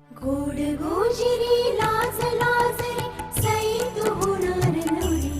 गोड गोजिरी लाज लाजरी सैत होणार नवरी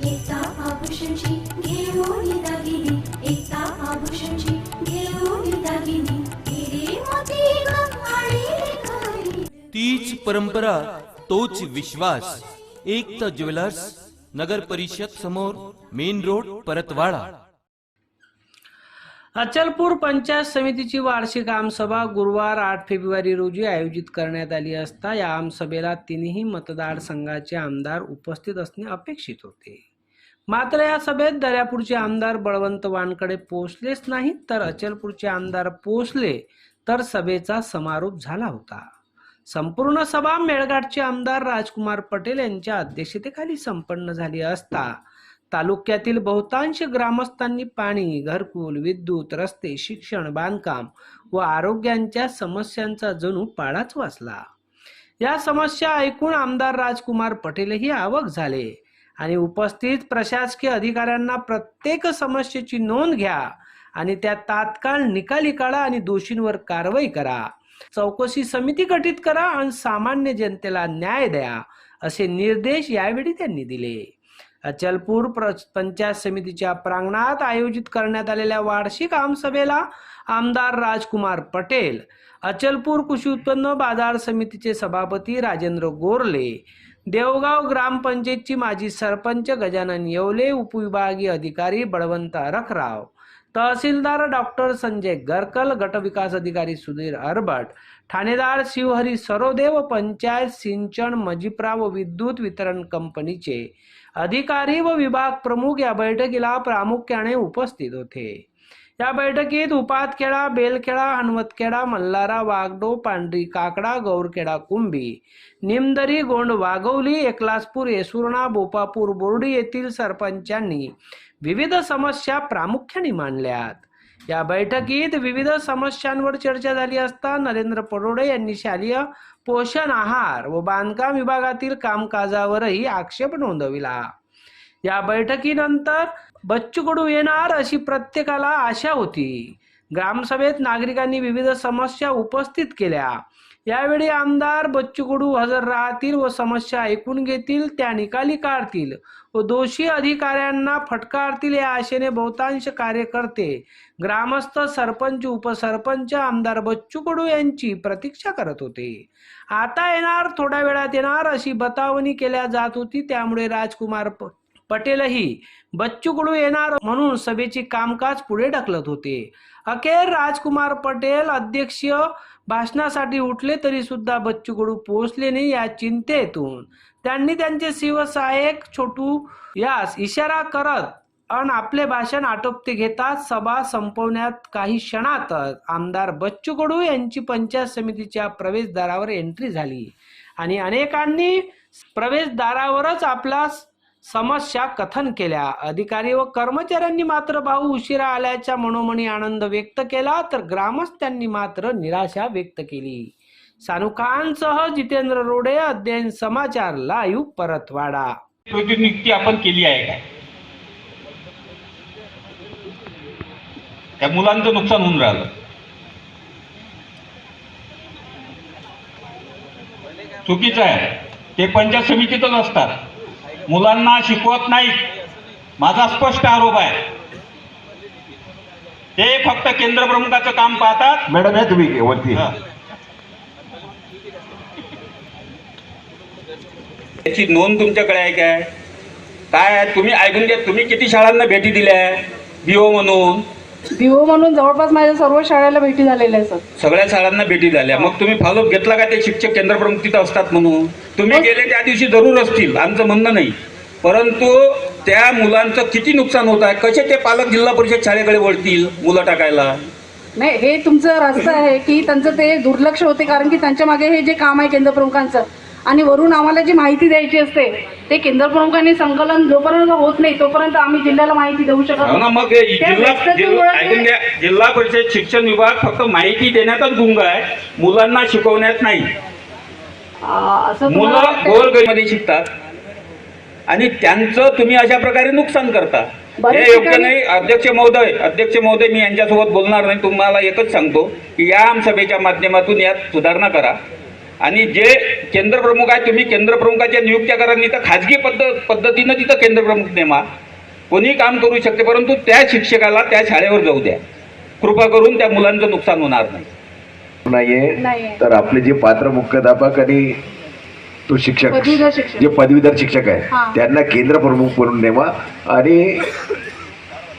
एका आभूषणची घेऊन दागिनी एका आभूषणची घेऊन दागिनी हिरे मोती गंगाळी घरी तीच परंपरा तोच विश्वास एकता ज्वेलर्स नगर परिषद समोर मेन रोड परतवाडा। अचलपूर पंचायत समितीची वार्षिक आमसभा गुरुवार 8 फेब्रुवारी रोजी आयोजित करण्यात आली असता या आमसभेला तिन्ही मतदारसंघाचे आमदार उपस्थित असणे अपेक्षित होते। मात्र या सभेत दर्यापूरचे आमदार बळवंत वानकडे पोहोचलेच नाहीत, तर अचलपूरचे आमदार पोहोचले तर सभेचा समारोप झाला होता। संपूर्ण सभा मेळघाटचे आमदार राजकुमार पटेल यांच्या अध्यक्षतेखाली संपन्न झाली असता तालुक्यातील बहुतांश ग्रामस्थांनी पाणी, घरकुल, विद्युत, रस्ते, शिक्षण, बांधकाम व आरोग्यांच्या समस्यांचा जणू पाडाच वाचला। या समस्या ऐकून आमदार राजकुमार पटेलही आवक झाले आणि उपस्थित प्रशासकीय अधिकाऱ्यांना प्रत्येक समस्येची नोंद घ्या आणि त्या तात्काळ निकाली काढा आणि दोषींवर कारवाई करा, चौकशी समिती गठीत करा आणि सामान्य जनतेला न्याय द्या असे निर्देश यावेळी त्यांनी दिले। अचलपूर पंचायत समितीच्या प्रांगणात आयोजित करण्यात आलेल्या वार्षिक आमसभेला आमदार राजकुमार पटेल, अचलपूर कृषी उत्पन्न बाजार समितीचे सभापती राजेंद्र गोरले, देवगाव ग्रामपंचायतची माजी सरपंच गजानन येवले, उपविभागीय अधिकारी बळवंत अरखराव, तहसीलदार डॉक्टर संजय गरकल, गटविकास अधिकारी सुधीर अरबट, ठाणेदार शिवहरी सरोदे व पंचायत सिंचन मजिप्रा व विद्युत वितरण कंपनीचे अधिकारी व विभाग प्रमुख या बैठकीला प्रामुख्याने उपस्थित होते। या बैठकीत उपातखेडा, बेलखेडा, हनवतखेडा, मल्हारा, वाघडो, पांढरी काकडा, गौरखेडा, कुंभी, निमदरी, गोंड, वाघवली, एकलासपूर, येसुर्णा, बोपापूर, बोर्डी येथील सरपंचांनी विविध समस्या प्रामुख्याने मांडल्यात। या बैठकीत विविध समस्यांवर चर्चा झाली असता नरेंद्र पडोडे यांनी शालेय पोषण आहार व बांधकाम विभागातील कामकाजावरही आक्षेप नोंदविला। या बैठकीनंतर बच्चू कडू येणार अशी प्रत्येकाला आशा होती। ग्रामसभेत नागरिकांनी विविध समस्या उपस्थित केल्या। यावेळी आमदार बच्चू कडू हजर राहतील व समस्या ऐकून घेतील, त्या निकाली काढतील व दोषी अधिकाऱ्यांना फटकारतील या आशेने बहुतांश कार्यकर्ते, ग्रामस्थ, सरपंच, उपसरपंच आमदार बच्चू कडू यांची प्रतीक्षा करत होते। आता येणार, थोड्या वेळात येणार अशी बतावणी केल्या जात होती। त्यामुळे राजकुमार पटेलही बच्चू कडू येणार म्हणून सभेचे कामकाज पुढे ढकलत होते। अखेर राजकुमार पटेल अध्यक्षीय भाषणासाठी उठले तरी सुद्धा बच्चू कडू पोहोचले नाही। या चिंतेतून त्यांनी त्यांचे शिवसहायक छोटू यास इशारा करत आपले भाषण आटोपते घेतात सभा संपवण्यात काही क्षणातच आमदार बच्चू कडू यांची पंचायत समितीच्या प्रवेशद्वारावर एंट्री झाली आणि अनेकांनी प्रवेशद्वारावरच आपला समस्या कथन केल्या। अधिकारी व कर्मचाऱ्यांनी मात्र भाऊ उशिरा आल्याचा मनोमनी आनंद व्यक्त केला, तर ग्रामस्थांनी मात्र निराशा व्यक्त केली। सानुखानसह जितेंद्र रोडे, अध्ययन समाचार लाईव्ह, परतवाडा। नियुक्ती आपण केली आहे काय? त्या मुलांचं नुकसान होऊन राहिलं, चुकीचं आहे। ते पंचायत समितीतच असतात, मुलांना शिकवत नाहीत, माझा स्पष्ट आरोप आहे। ते फक्त केंद्र प्रमुखाचं काम पाहतात। मॅडम आहे तुम्ही वरती, त्याची नोंद तुमच्याकडे आहे काय? काय तुम्ही ऐकून घ्या, तुम्ही किती शाळांना भेटी दिल्या बीओ म्हणून? बीओ म्हणून जवळपास माझ्या सर्व शाळेला भेटी झालेल्या आहेत सर। सगळ्या शाळांना भेटी झाल्या, मग तुम्ही फॉलोअप घेतला का? ते शिक्षक केंद्र प्रमुख तिथं असतात म्हणून तुम्ही गेले त्या दिवशी जरूर असतील, आमचं म्हणणं नाही, परंतु त्या मुलांचं किती नुकसान होत आहे? कसे ते पालक जिल्हा परिषद शाळेकडे वळतील मुलं टाकायला? नाही, हे तुमचं रास्ता आहे की त्यांचं ते दुर्लक्ष होते, कारण की त्यांच्या मागे हे जे काम आहे केंद्र प्रमुखांचं आणि वरून आम्हाला जी माहिती द्यायची असते ते केंद्र प्रमुखांनी संकलन जोपर्यंत होत नाही तोपर्यंत आम्ही जिल्ह्याला माहिती देऊ शकत नाही। मग जिल्हा परिषद शिक्षण विभाग फक्त माहिती देण्यातच गुंग आहे, मुलांना शिकवण्यात नाही। मुलं गोरगरिबीमध्ये शिकतात आणि त्यांचं तुम्ही अशा प्रकारे नुकसान करता। बऱ्याच हे योग्य ठिकाणी- नाही. अध्यक्ष महोदय मी यांच्यासोबत बोलणार नाही. तुम्हाला एकच सांगतो की या आमसभेच्या माध्यमातून यात सुधारणा करा आणि जे केंद्र प्रमुख आहे तुम्ही केंद्र प्रमुखाच्या नियुक्त्या करा, नाही तर खाजगी पद्धतीनं तिथं केंद्र प्रमुख नेमा. कोणी काम करू शकते, परंतु त्या शिक्षकाला त्या शाळेवर जाऊ द्या. कृपा करून त्या मुलांचं नुकसान होणार नाही. नाहीये. तर आपले जे पात्र मुख्याध्यापक आणि तो शिक्षक पदवीधर शिक्षक. जे पदवीधर शिक्षक आहे हा. त्यांना केंद्र प्रमुख म्हणून नेमा आणि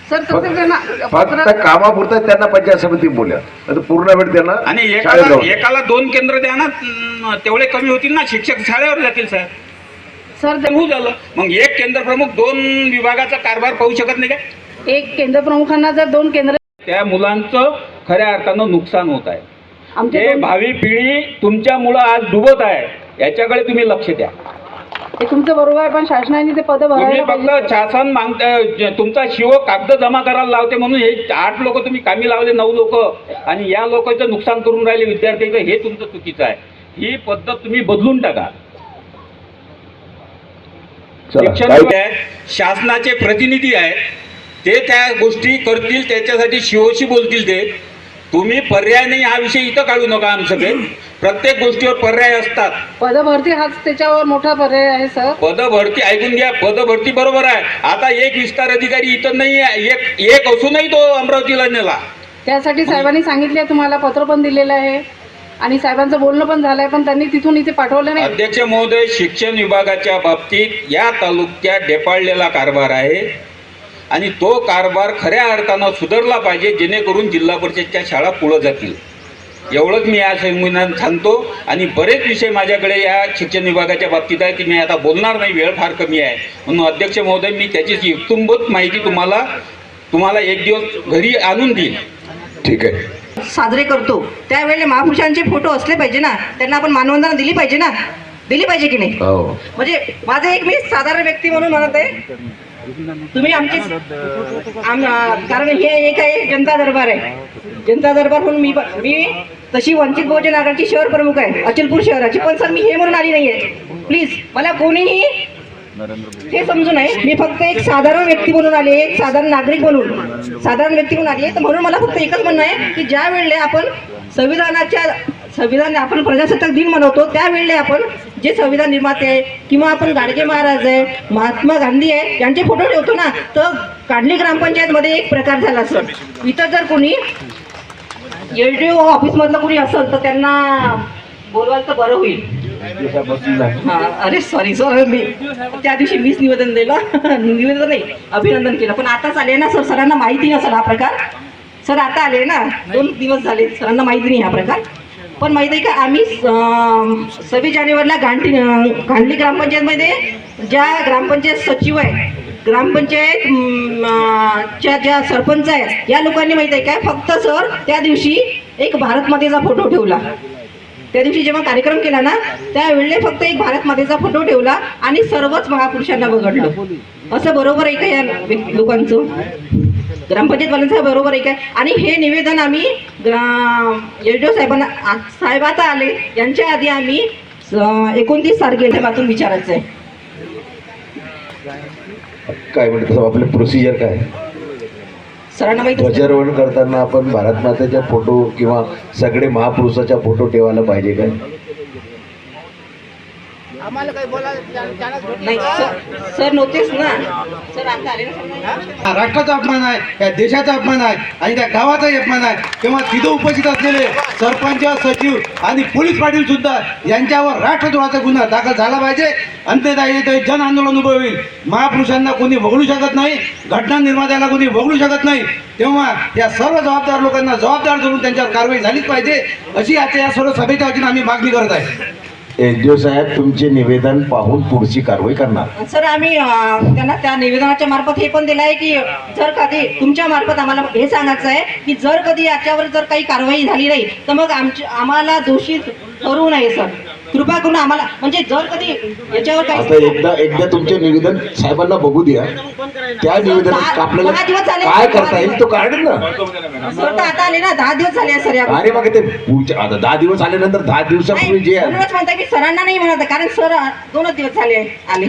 सर तसं त्यांना फक्त पत्र- कामापुरता त्यांना पंचायत समिती बोलल्या आता पूर्ण वेळ त्यांना आणि शाळेत जाऊ द्या. एकाला 2 केंद्र द्या ना, तेवढे कमी होतील ना. शिक्षक शाळेवर जातील साहेब. सर तर होऊ झालं. मग एक केंद्र प्रमुख 2 विभागाचा कारभार पाहू शकत नाही का? एक केंद्र प्रमुखांना जर 2 केंद्र त्या मुलांचं खऱ्या अर्थानं नुकसान होत आहे. आमच्या ते 2 भावी पिढी तुमच्यामुळं आज डुबत आहे, याच्याकडे तुम्ही लक्ष द्या. ते तुमचं बरोबर आहे, पण शासनाने ते पद तुम्ही भरायला फक्त पाहिजे. शासन मागता तुमचा शिव कागद जमा करायला लावते म्हणून हे 8 लोक तुम्ही कामी लावले, 9 लोक, आणि या लोकांचं नुकसान करून राहिले विद्यार्थ्यांचं. हे तुमचं चुकीचं आहे. ही पद्धत तुम्ही बदलून टाका. चला, शिक्षण काय- विभाग आहे, शासनाचे प्रतिनिधी आहेत, ते त्या गोष्टी करतील, त्याच्यासाठी शिवशी बोलतील. ते तुम्ही पर्याय नाही हा विषय इथं काढू नका आमसभेत. प्रत्येक गोष्टीवर पर्याय असतात. पदभरती हाच त्याच्यावर मोठा पर्याय आहे सर. पदभरती ऐकून घ्या. पदभरती बरोबर आहे. आता एक विस्तार अधिकारी इथं नाही आहे, एक असूनही तो अमरावतीला नेला. त्यासाठी साहेबांनी सांगितले, तुम्हाला पत्र पण दिलेलं आहे आणि साहेबांचं बोलणं पण झालंय, पण त्यांनी तिथून इथे पाठवलं नाही. अध्यक्ष महोदय, शिक्षण विभागाच्या बाबतीत या तालुक्यात ढेपाळलेला कारभार आहे आणि तो कारभार खऱ्या अर्थानं सुधारला पाहिजे, जेणेकरून जिल्हा परिषदच्या शाळा पुढे जातील. एवढंच मी या संमेलनात सांगतो. आणि बरेच विषय माझ्याकडे या शिक्षण विभागाच्या बाबतीत आहे की मी आता बोलणार नाही, वेळ फार कमी आहे. म्हणून अध्यक्ष महोदय, मी त्याची इत्तुंबत माहिती तुम्हाला एक दिवस घरी आणून देईल. ठीक आहे. साजरे करतो त्यावेळेला महापुरुषांचे फोटो असले पाहिजे ना, त्यांना आपण मानवंदना दिली पाहिजे ना, दिली पाहिजे की नाही. हो. म्हणजे माझं एक मी साधारण व्यक्ती म्हणून म्हणत आहे, तुम्ही आमची कारण हे एक आहे जनता दरबार आहे. जनता दरबार म्हणून मी तशी वंचित बहुजन आघाडीची शहर प्रमुख आहे अचलपूर शहराची, पण सर मी हे म्हणून आली नाहीये. प्लीज मला कोणीही हे समजू नये. मी फक्त एक साधारण व्यक्ती म्हणून आली आहे, एक साधारण नागरिक म्हणून, साधारण व्यक्ती म्हणून आली आहे. तर म्हणून मला फक्त एकच म्हणणं आहे की ज्या वेळेला आपण संविधान आपण प्रजासत्ताक दिन मनवतो, त्यावेळेला आपण जे संविधान निर्माते आहे किंवा आपण गाडगे महाराज आहे, महात्मा गांधी आहे, यांचे फोटो ठेवतो ना, तर कांडली ग्रामपंचायतमध्ये एक प्रकार झाला सर. इथं जर कोणी LDO ऑफिसमधलं कोणी असेल तर त्यांना बोलवाल तर बरं होईल. हा, अरे सॉरी सर, मी त्या दिवशी मीच निवेदन निवेदन नाही, अभिनंदन केलं. पण आताच आले ना सर, सरांना माहिती नसेल हा प्रकार. सर आता आले ना, 2 दिवस झाले, सरांना माहिती नाही हा प्रकार. पण माहिती आहे का, आम्ही 26 जानेवारीला गांडली ग्रामपंचायतमध्ये ज्या ग्रामपंचायत सचिव आहे, ग्रामपंचायत ज्या सरपंच आहेत, या लोकांनी माहिती आहे काय, फक्त सर त्या दिवशी एक भारत मातेचा फोटो ठेवला. त्या दिवशी जेव्हा कार्यक्रम केला ना, त्यावेळेला फक्त एक भारत मातेचा फोटो ठेवला आणि सर्वच महापुरुषांना बघडलं. असं बरोबर आहे का या लोकांचं, ग्रामपंचायतवाल्यांचं बरोबर आहे काय? आणि हे निवेदन आम्ही LDO साहेब आता आले यांच्या आधी आम्ही 29 तारखेला विचारायचं आहे. काय म्हणतो आपलं प्रोसिजर काय? सरांना माहिती ध्वजारोहण करताना आपण भारत मातेचा फोटो किंवा सगळे महापुरुषाचा फोटो ठेवायला पाहिजे काय? नाही सर नव्हतेच ना सर, आता आले ना. राष्ट्राचा अपमान आहे, या देशाचा अपमान आहे आणि त्या गावाचाही अपमान आहे. तेव्हा तिथं उपस्थित असलेले सरपंच, सचिव आणि पोलीस पाटील सुद्धा यांच्यावर राष्ट्रद्रोहाचा गुन्हा दाखल झाला पाहिजे. अंत्यतः येथे जन आंदोलन उभं होईल. महापुरुषांना कोणी वगळू शकत नाही, घटना निर्मात्याला कोणी वगळू शकत नाही. तेव्हा या सर्व जबाबदार लोकांना जबाबदार धरून त्यांच्यावर कारवाई झालीच पाहिजे, अशी आता या सर्व सभेच्या वतीने आम्ही मागणी करत आहे. LDO साहेब तुमचे निवेदन पाहून पुढची कारवाई करणार. सर आम्ही त्यांना त्या निवेदनाच्या मार्फत हे पण दिलं आहे की जर कधी तुमच्या मार्फत आम्हाला हे सांगायचं आहे की जर कधी याच्यावर जर काही कारवाई झाली नाही तर मग आम्हाला दोषी ठरवू नये सर. कृपा करून आम्हाला, म्हणजे जर कधी याच्यावर आता काही एकदा तुमचे निवेदन साहेबांना बघू द्या. त्या निवेदनात आपल्याला 10 दिवस झाले. काय करता येईल तो काढेल ना. सर तर आता आले ना, 10 दिवस झाले सर. अरे मग ते पुढच्या आता 10 दिवस आल्यानंतर 10 दिवसापूर्वी जे आहे म्हणूनच म्हणताय मी सरांना नाही म्हणत, कारण सर 2 दिवस झाले आले.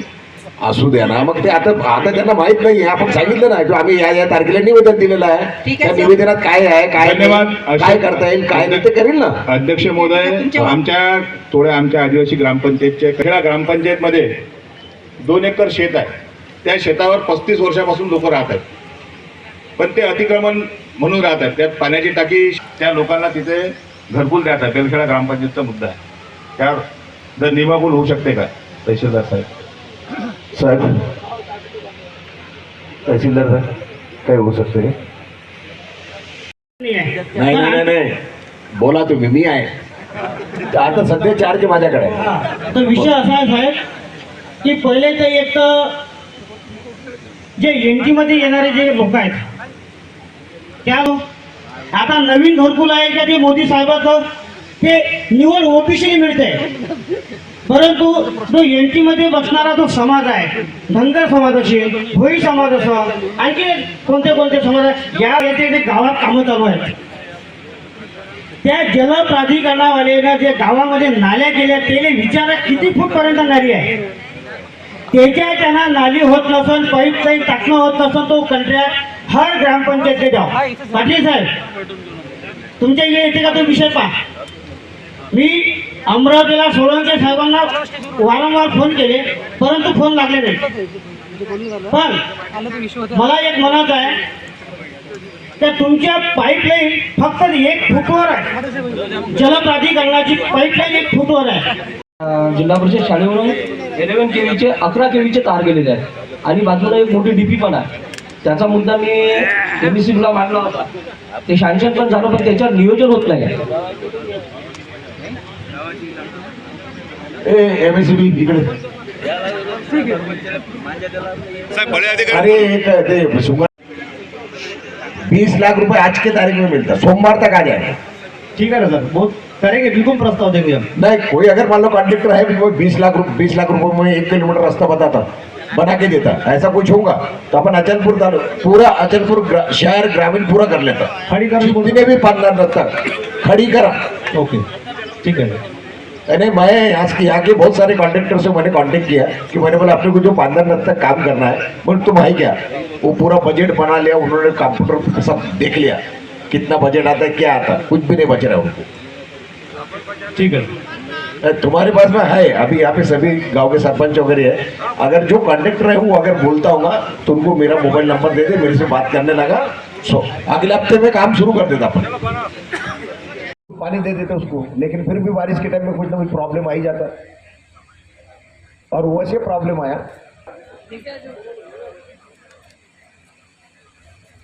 असू द्या ना, मग ते आता आता त्यांना माहित नाही आहे. आपण सांगितलं ना, जो आम्ही या तारखेला निवेदन दिलेलं आहे, ठीक त्या आहे, सर. निवेदनात काय आहे, काय धन्यवाद. नाही, काय करता येईल, काय नाही ते करेल ना. अध्यक्ष महोदय, आमच्या आदिवासी ग्रामपंचायतच्या खेळा ग्रामपंचायतमध्ये 2 एकर शेत आहे. त्या शेतावर 35 वर्षापासून लोक राहत आहेत, पण ते अतिक्रमण म्हणून राहत आहेत. त्यात पाण्याची टाकी त्या लोकांना तिथे घरकुल द्यायचा आहे. बेलखेडा ग्रामपंचायतचा मुद्दा आहे. त्यावर जर नियमाकुल होऊ शकते का तहसीलदार साहेब? साहेब, तहसीलदार साहेब, काय होऊ शकते? नाही नाही नाही, बोला तुम्ही, मी आहे आता सध्या चार्ज माझ्याकडे आहे. तर विषय असा आहे साहेब की पहिले तर एक तर जे एनटी मध्ये येणारे जे लोक आहेत त्या आता नवीन घरकुल आहे का ते मोदी साहेबाचं ते निवड ओबीसी मिळते, परंतु जो एनटी मध्ये बसणारा जो समाज आहे, धनगर समाज असेल, भोई समाज असेल, आणखी कोणते कोणते समाज आहे, या याचे गावात कामं चालू आहेत. त्या जल प्राधिकरणावाले जे गावामध्ये नाल्या केल्या त्याने विचारा किती फूटपर्यंत नाली आहे, त्याच्या त्यांना नाली होत नसून पाईपलाईन टाकणं होत नसून तो कंट्रॅक्ट हर ग्रामपंचायतचे द्यावा. पाटील साहेब, तुमच्या इकडे येते का तो विषय पहा. मी अमरावतीला सोळंके साहेबांना वारंवार फोन केले, परंतु फोन लागले नाही. पण मला एक म्हणायचं आहे तर तुमच्या पाईपलाईन फक्त 1 फूटवर आहे, जलप्राधिकरणाची पाईपलाईन 1 फूटवर आहे. जिल्हा परिषद शाळेवरून 11 केवीचे 11 केवीचे तार गेलेले आहेत आणि बाजूला एक मोठी डीपी पण आहे. त्याचा मुद्दा मी MSCBला मांडला होता, ते सँक्शन पण झालं, पण त्याच्यावर नियोजन होत नाही. MSCB इकडे, अरे एक ते सुंगर 20 लाख रुपए आज के तारीख में मिलता, सोमवार तक आ जाए. ठीक है ना सर, बहुत करेंगे, बिल्कुल प्रस्ताव देंगे हम. नहीं, कोई अगर मान लो कॉन्ट्रेक्टर है वो 20 लाख रुपए में 1 किलोमीटर रास्ता बताता, बना के देता, ऐसा कुछ होगा तो अपन अचलपुर पूरा अचलपुर शहर ग्रामीण पूरा कर लेता. जितने भी पार्टनर रहता खड़ी करा. ओके, ठीक है. नहीं, मैं यहाँ के बहुत सारे कॉन्ट्रेक्टर से मैंने कांटेक्ट किया कि मैंने बोला अपने को जो 15 मिनट तक काम करना है, बोले तुम है क्या, वो पूरा बजट बना लिया उन्होंने, कंप्यूटर सब देख लिया कितना बजट आता है, क्या आता है, कुछ भी नहीं बच रहा उनको. ठीक है, तुम्हारे पास में है अभी यहाँ पे सभी गांव के सरपंच वगैरह है, अगर जो कॉन्ट्रेक्टर है वो अगर बोलता होगा तो उनको मेरा मोबाइल नंबर दे दे, मेरे से बात करने लगा, अगले हफ्ते में काम शुरू कर देता. अपन पानी दे देते उसको, लेकिन फिर भी बारिश के टाइम में कुछ ना कुछ प्रॉब्लम आ ही जाता, और वैसे प्रॉब्लम आया.